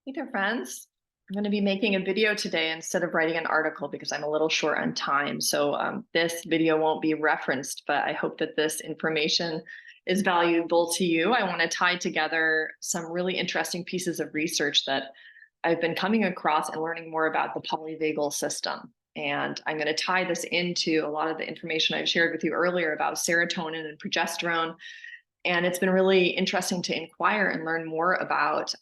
Hey there, friends. I'm going to be making a video today instead of writing an article because I'm a little short on time. So this video won't be referenced, but I hope that this information is valuable to you. I want to tie together some really interesting pieces of research that I've been coming across and learning more about the polyvagal system. And I'm going to tie this into a lot of the information I've shared with you earlier about serotonin and progesterone, and it's been really interesting to inquire and learn more about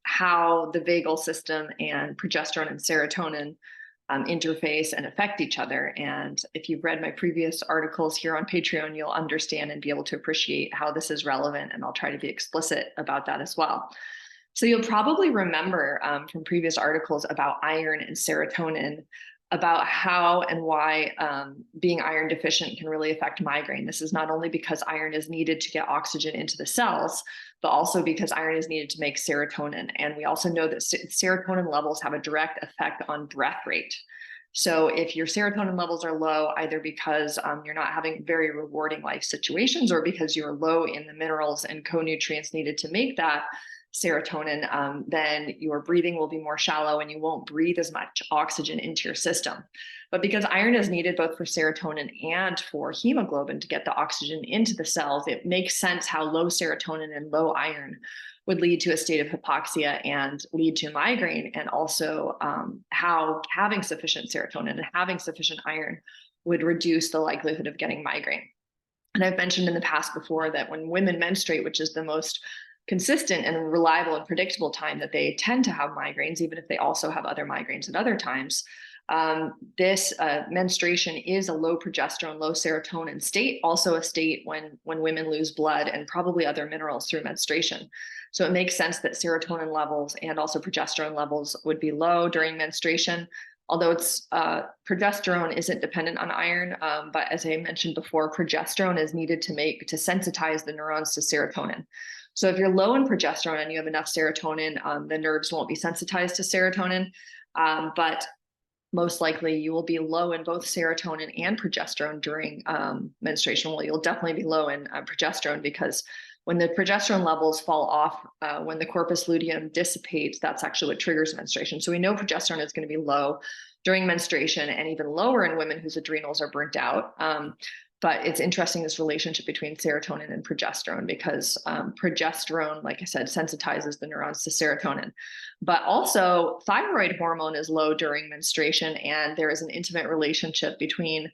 how the vagal system and progesterone and serotonin interface and affect each other. And if you've read my previous articles here on Patreon, you'll understand and be able to appreciate how this is relevant. And I'll try to be explicit about that as well. So you'll probably remember from previous articles about iron and serotonin, about how and why being iron deficient can really affect migraine. This is not only because iron is needed to get oxygen into the cells, but also because iron is needed to make serotonin. And we also know that serotonin levels have a direct effect on breath rate. So if your serotonin levels are low, either because you're not having very rewarding life situations or because you're low in the minerals and co-nutrients needed to make that serotonin, then your breathing will be more shallow and you won't breathe as much oxygen into your system. But because iron is needed both for serotonin and for hemoglobin to get the oxygen into the cells, it makes sense how low serotonin and low iron would lead to a state of hypoxia and lead to migraine, and also how having sufficient serotonin and having sufficient iron would reduce the likelihood of getting migraine. And I've mentioned in the past before that when women menstruate, which is the most consistent and reliable and predictable time that they tend to have migraines, even if they also have other migraines at other times, this menstruation is a low progesterone, low serotonin state, also a state when women lose blood and probably other minerals through menstruation. So it makes sense that serotonin levels and also progesterone levels would be low during menstruation. Although it's progesterone isn't dependent on iron, but as I mentioned before, progesterone is needed to sensitize the neurons to serotonin. So if you're low in progesterone and you have enough serotonin, the nerves won't be sensitized to serotonin, but most likely you will be low in both serotonin and progesterone during menstruation. Well, you'll definitely be low in progesterone because when the progesterone levels fall off, when the corpus luteum dissipates, that's actually what triggers menstruation. So we know progesterone is going to be low during menstruation and even lower in women whose adrenals are burnt out. But it's interesting, this relationship between serotonin and progesterone, because progesterone, like I said, sensitizes the neurons to serotonin. But also thyroid hormone is low during menstruation, and there is an intimate relationship between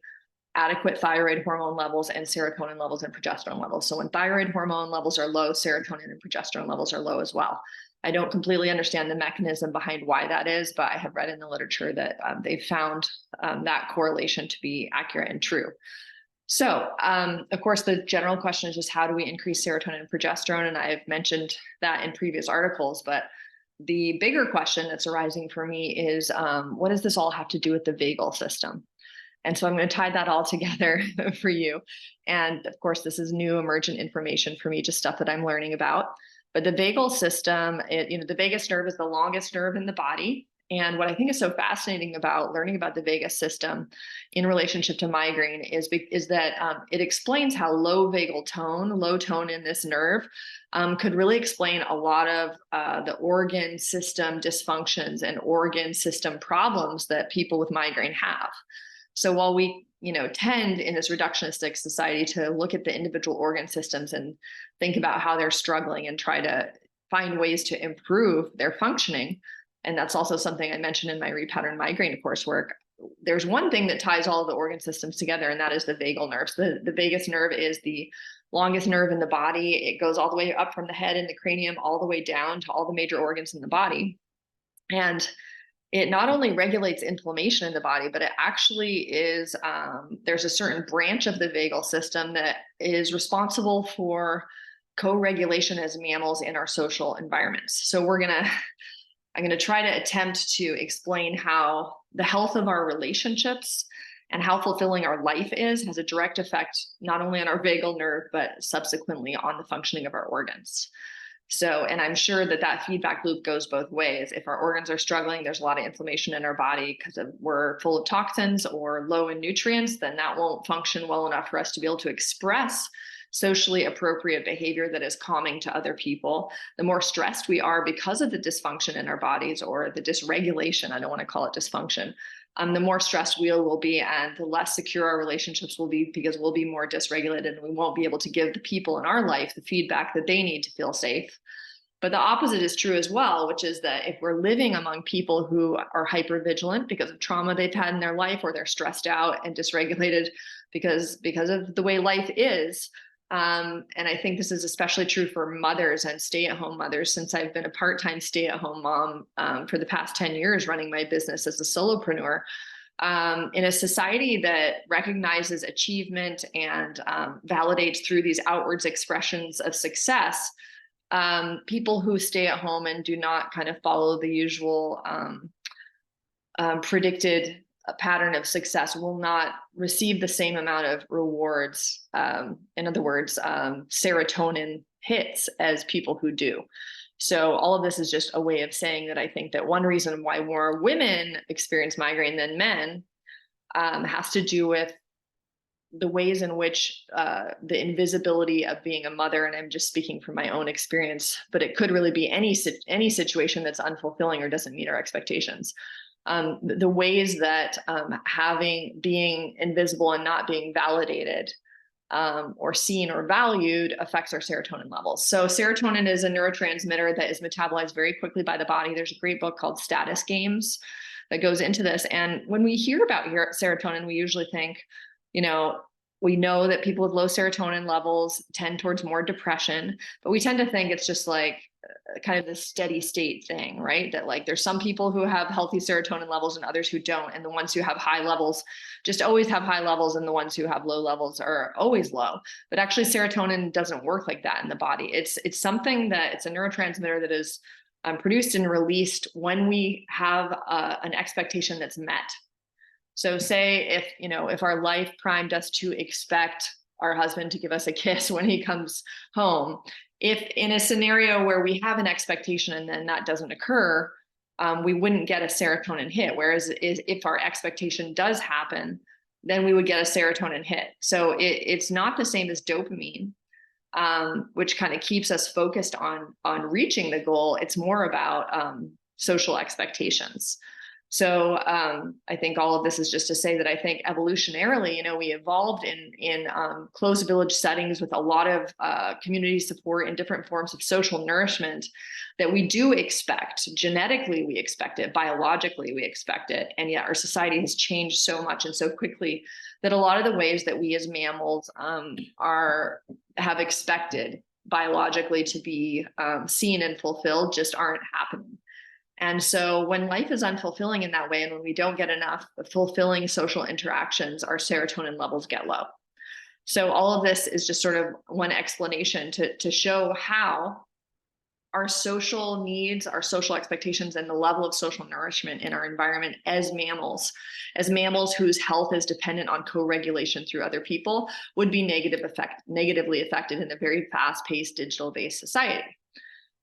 adequate thyroid hormone levels and serotonin levels and progesterone levels. So when thyroid hormone levels are low, serotonin and progesterone levels are low as well. I don't completely understand the mechanism behind why that is, but I have read in the literature that they've found that correlation to be accurate and true. So, of course, the general question is just how do we increase serotonin and progesterone? And I've mentioned that in previous articles, but the bigger question that's arising for me is what does this all have to do with the vagal system? And so I'm going to tie that all together for you. And of course, this is new emergent information for me, just stuff that I'm learning about. But the vagal system, the vagus nerve is the longest nerve in the body. And what I think is so fascinating about learning about the vagus system in relationship to migraine is that it explains how low tone in this nerve could really explain a lot of the organ system dysfunctions and organ system problems that people with migraine have. So while we, tend in this reductionistic society to look at the individual organ systems and think about how they're struggling and try to find ways to improve their functioning, and that's also something I mentioned in my repattern migraine coursework, there's one thing that ties all of the organ systems together, and that is the vagal nerve. So the vagus nerve is the longest nerve in the body. It goes all the way up from the head and the cranium all the way down to all the major organs in the body. And it not only regulates inflammation in the body, but it actually is, there's a certain branch of the vagal system that is responsible for co-regulation as mammals in our social environments. So I'm going to try to attempt to explain how the health of our relationships and how fulfilling our life is has a direct effect not only on our vagal nerve, but subsequently on the functioning of our organs. So, and I'm sure that feedback loop goes both ways. If our organs are struggling, there's a lot of inflammation in our body because we're full of toxins or low in nutrients, then that won't function well enough for us to be able to express socially appropriate behavior that is calming to other people, the more stressed we are because of the dysfunction in our bodies, or the dysregulation. I don't want to call it dysfunction. The more stressed we will be, and the less secure our relationships will be, because we'll be more dysregulated and we won't be able to give the people in our life the feedback that they need to feel safe. But the opposite is true as well, which is that if we're living among people who are hypervigilant because of trauma they've had in their life, or they're stressed out and dysregulated because of the way life is, and I think this is especially true for mothers and stay-at-home mothers, since I've been a part-time stay-at-home mom for the past 10 years, running my business as a solopreneur. In a society that recognizes achievement and validates through these outwards expressions of success, people who stay at home and do not kind of follow the usual predicted pattern of success will not receive the same amount of rewards. In other words, serotonin hits as people who do. So all of this is just a way of saying that I think that one reason why more women experience migraine than men has to do with the ways in which the invisibility of being a mother, and I'm just speaking from my own experience, but it could really be any situation that's unfulfilling or doesn't meet our expectations. The ways that being invisible and not being validated or seen or valued affects our serotonin levels. So serotonin is a neurotransmitter that is metabolized very quickly by the body. There's a great book called Status Games that goes into this. And when we hear about serotonin, we usually think, we know that people with low serotonin levels tend towards more depression, but we tend to think it's just like kind of this steady state thing, right? That like there's some people who have healthy serotonin levels and others who don't. And the ones who have high levels just always have high levels, and the ones who have low levels are always low. But actually serotonin doesn't work like that in the body. It's something that it's a neurotransmitter that is produced and released when we have an expectation that's met. So say if our life primed us to expect our husband to give us a kiss when he comes home, if in a scenario where we have an expectation and then that doesn't occur, we wouldn't get a serotonin hit. Whereas if our expectation does happen, then we would get a serotonin hit. So it's not the same as dopamine, which kind of keeps us focused on reaching the goal. It's more about social expectations. So I think all of this is just to say that I think evolutionarily, we evolved in closed village settings with a lot of community support and different forms of social nourishment that we do expect. Genetically, we expect it. Biologically, we expect it. And yet our society has changed so much and so quickly that a lot of the ways that we as mammals have expected biologically to be seen and fulfilled just aren't happening. And so when life is unfulfilling in that way, and when we don't get enough fulfilling social interactions, our serotonin levels get low. So all of this is just sort of one explanation to show how our social needs, our social expectations, and the level of social nourishment in our environment as mammals whose health is dependent on co-regulation through other people, would be negatively affected in a very fast-paced, digital-based society.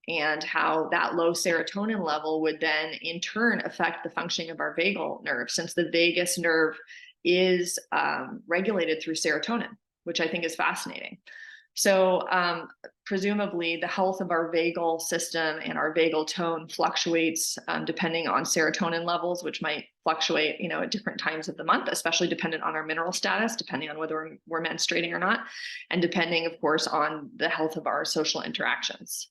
And how that low serotonin level would then in turn affect the functioning of our vagal nerve, since the vagus nerve is regulated through serotonin, which I think is fascinating. So presumably the health of our vagal system and our vagal tone fluctuates depending on serotonin levels, which might fluctuate, at different times of the month, especially dependent on our mineral status, depending on whether we're menstruating or not, and depending, of course, on the health of our social interactions.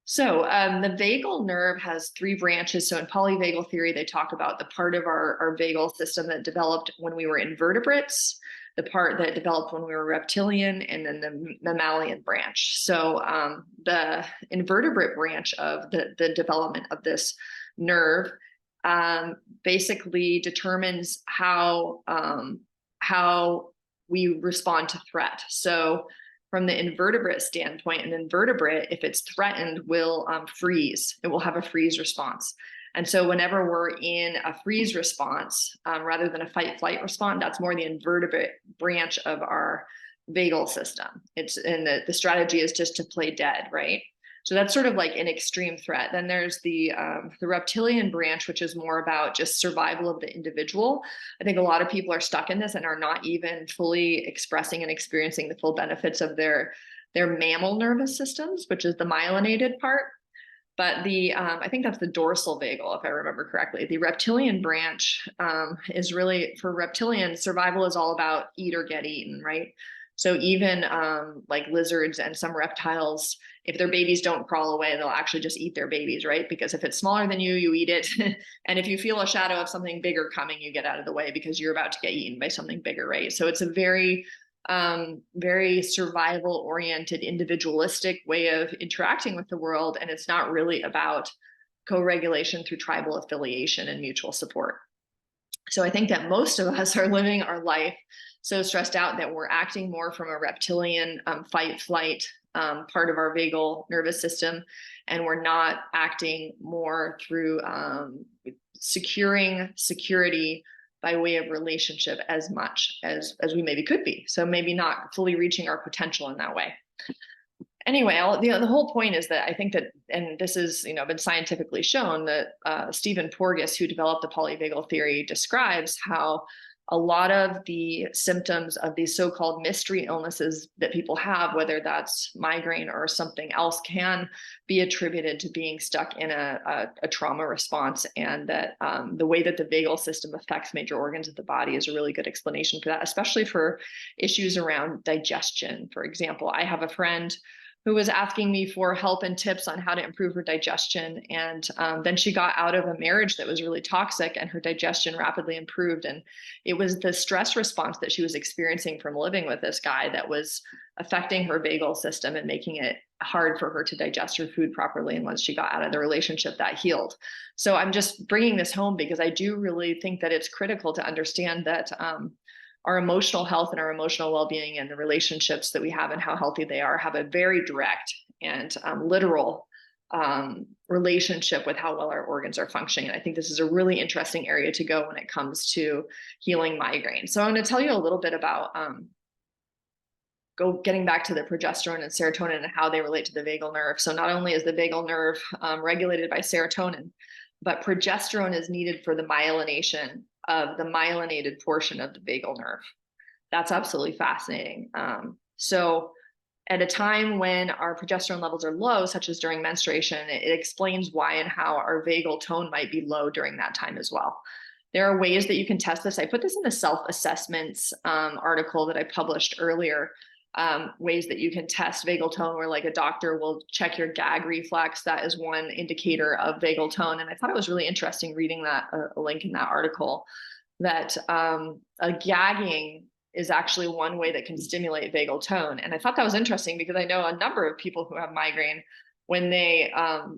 So the vagal nerve has three branches. So in polyvagal theory, they talk about the part of our vagal system that developed when we were invertebrates, the part that developed when we were reptilian, and then the mammalian branch. So the invertebrate branch of the development of this nerve basically determines how we respond to threat. So from the invertebrate standpoint, an invertebrate, if it's threatened, will freeze. It will have a freeze response. And so whenever we're in a freeze response, rather than a fight-flight response, that's more the invertebrate branch of our vagal system. And the strategy is just to play dead, right? So that's sort of like an extreme threat. Then there's the reptilian branch, which is more about just survival of the individual. I think a lot of people are stuck in this and are not even fully expressing and experiencing the full benefits of their mammal nervous systems, which is the myelinated part. But the I think that's the dorsal vagal, if I remember correctly. The reptilian branch is really, for reptilians, survival is all about eat or get eaten, right? So even like lizards and some reptiles, if their babies don't crawl away, they'll actually just eat their babies, right? Because if it's smaller than you eat it. And if you feel a shadow of something bigger coming, you get out of the way because you're about to get eaten by something bigger, right? So it's a very survival oriented, individualistic way of interacting with the world. And it's not really about co-regulation through tribal affiliation and mutual support. So I think that most of us are living our life so stressed out that we're acting more from a reptilian fight flight part of our vagal nervous system, and we're not acting more through securing security by way of relationship as much as we maybe could be. So maybe not fully reaching our potential in that way. Anyway, the whole point is that I think that, and this is, been scientifically shown, that Stephen Porges, who developed the polyvagal theory, describes how a lot of the symptoms of these so-called mystery illnesses that people have, whether that's migraine or something else, can be attributed to being stuck in a trauma response, and that the way that the vagal system affects major organs of the body is a really good explanation for that, especially for issues around digestion. For example, I have a friend who was asking me for help and tips on how to improve her digestion. And then she got out of a marriage that was really toxic, and her digestion rapidly improved. And it was the stress response that she was experiencing from living with this guy that was affecting her vagal system and making it hard for her to digest her food properly. And once she got out of the relationship, that healed. So I'm just bringing this home because I do really think that it's critical to understand that our emotional health and our emotional well-being and the relationships that we have and how healthy they are have a very direct and literal relationship with how well our organs are functioning. And I think this is a really interesting area to go when it comes to healing migraine. So I'm going to tell you a little bit about getting back to the progesterone and serotonin and how they relate to the vagal nerve. So not only is the vagal nerve regulated by serotonin, but progesterone is needed for the myelination of the myelinated portion of the vagal nerve. That's absolutely fascinating. So at a time when our progesterone levels are low, such as during menstruation, it explains why and how our vagal tone might be low during that time as well. There are ways that you can test this. I put this in the self-assessments article that I published earlier. Ways that you can test vagal tone, where like a doctor will check your gag reflex. That is one indicator of vagal tone. And I thought it was really interesting reading that, a link in that article, that a gagging is actually one way that can stimulate vagal tone. And I thought that was interesting because I know a number of people who have migraine, when they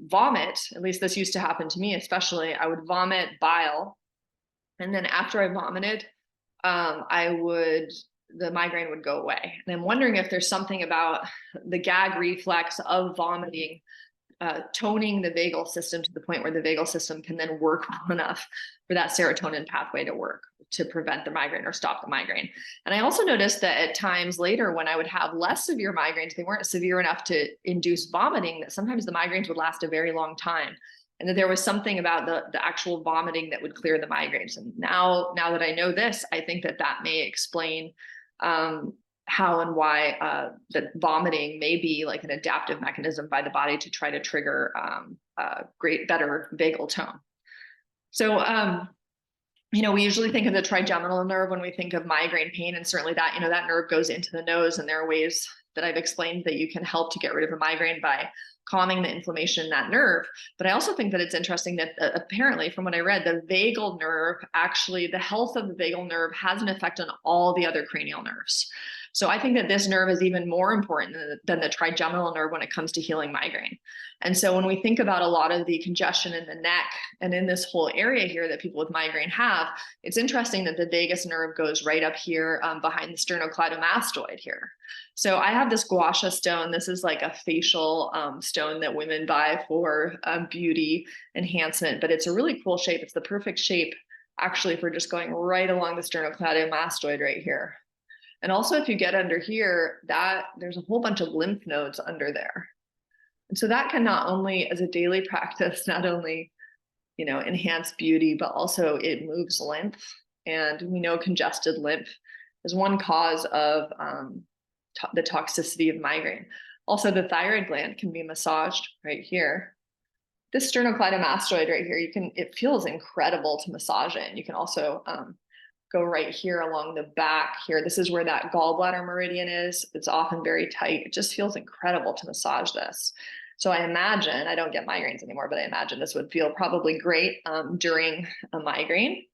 vomit, at least this used to happen to me especially, I would vomit bile. And then after I vomited, the migraine would go away. And I'm wondering if there's something about the gag reflex of vomiting, toning the vagal system to the point where the vagal system can then work well enough for that serotonin pathway to work to prevent the migraine or stop the migraine. And I also noticed that at times later, when I would have less severe migraines, they weren't severe enough to induce vomiting, that sometimes the migraines would last a very long time. And that there was something about the actual vomiting that would clear the migraines. And now that I know this, I think that may explain how and why that vomiting may be like an adaptive mechanism by the body to try to trigger better vagal tone. So, we usually think of the trigeminal nerve when we think of migraine pain, and certainly that, that nerve goes into the nose, and there are ways that I've explained that you can help to get rid of a migraine by calming the inflammation in that nerve. But I also think that it's interesting that apparently, from what I read, the vagal nerve, actually the health of the vagal nerve has an effect on all the other cranial nerves. So I think that this nerve is even more important than the trigeminal nerve when it comes to healing migraine. And so when we think about a lot of the congestion in the neck and in this whole area here that people with migraine have, it's interesting that the vagus nerve goes right up here behind the sternocleidomastoid here. So I have this gua sha stone. This is like a facial stone that women buy for beauty enhancement, but it's a really cool shape. It's the perfect shape actually for just going right along the sternocleidomastoid right here. And also if you get under here, there's a whole bunch of lymph nodes under there. And so that can not only, as a daily practice, not only, enhance beauty, but also it moves lymph. And we know congested lymph is one cause of the toxicity of migraine. Also, the thyroid gland can be massaged right here. This sternocleidomastoid right here, it feels incredible to massage it. And you can also go right here along the back here. This is where that gallbladder meridian is. It's often very tight. It just feels incredible to massage this. So I imagine, I don't get migraines anymore, but I imagine this would feel probably great during a migraine,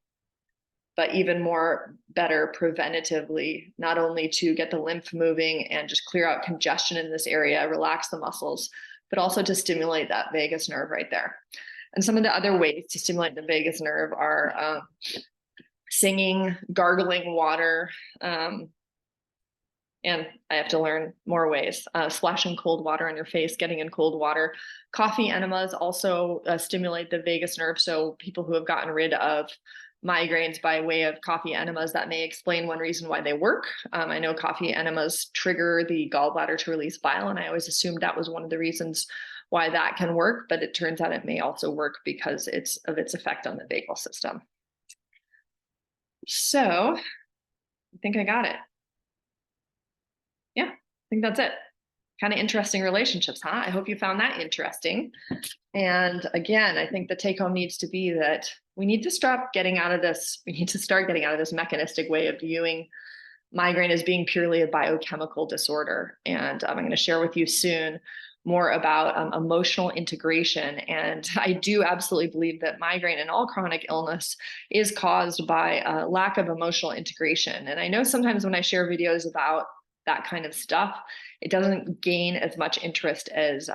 but even more better preventatively, not only to get the lymph moving and just clear out congestion in this area, relax the muscles, but also to stimulate that vagus nerve right there. And some of the other ways to stimulate the vagus nerve are singing, gargling water, and I have to learn more ways. Splashing cold water on your face, getting in cold water. Coffee enemas also stimulate the vagus nerve. So people who have gotten rid of migraines by way of coffee enemas, that may explain one reason why they work. I know coffee enemas trigger the gallbladder to release bile, and I always assumed that was one of the reasons why that can work, but it turns out it may also work because of its effect on the vagal system. So I think I got it. Yeah, I think that's it. Kind of interesting relationships, huh? I hope you found that interesting. And again, I think the take home needs to be that we need to start getting out of this mechanistic way of viewing migraine as being purely a biochemical disorder. And I'm going to share with you soon more about emotional integration. And I do absolutely believe that migraine and all chronic illness is caused by a lack of emotional integration. And I know sometimes when I share videos about that kind of stuff, it doesn't gain as much interest as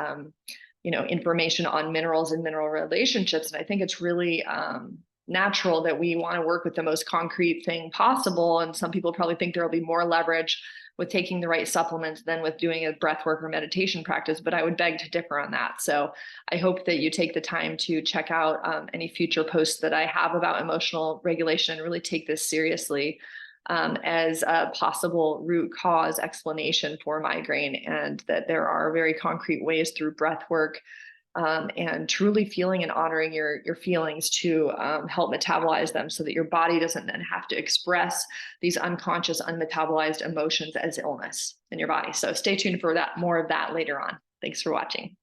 information on minerals and mineral relationships. And I think it's really natural that we want to work with the most concrete thing possible. And some people probably think there will be more leverage with taking the right supplements than with doing a breath work or meditation practice, but I would beg to differ on that. So I hope that you take the time to check out any future posts that I have about emotional regulation and really take this seriously as a possible root cause explanation for migraine, and that there are very concrete ways through breath work and truly feeling and honoring your feelings to help metabolize them so that your body doesn't then have to express these unconscious, unmetabolized emotions as illness in your body. So stay tuned for more of that later on. Thanks for watching.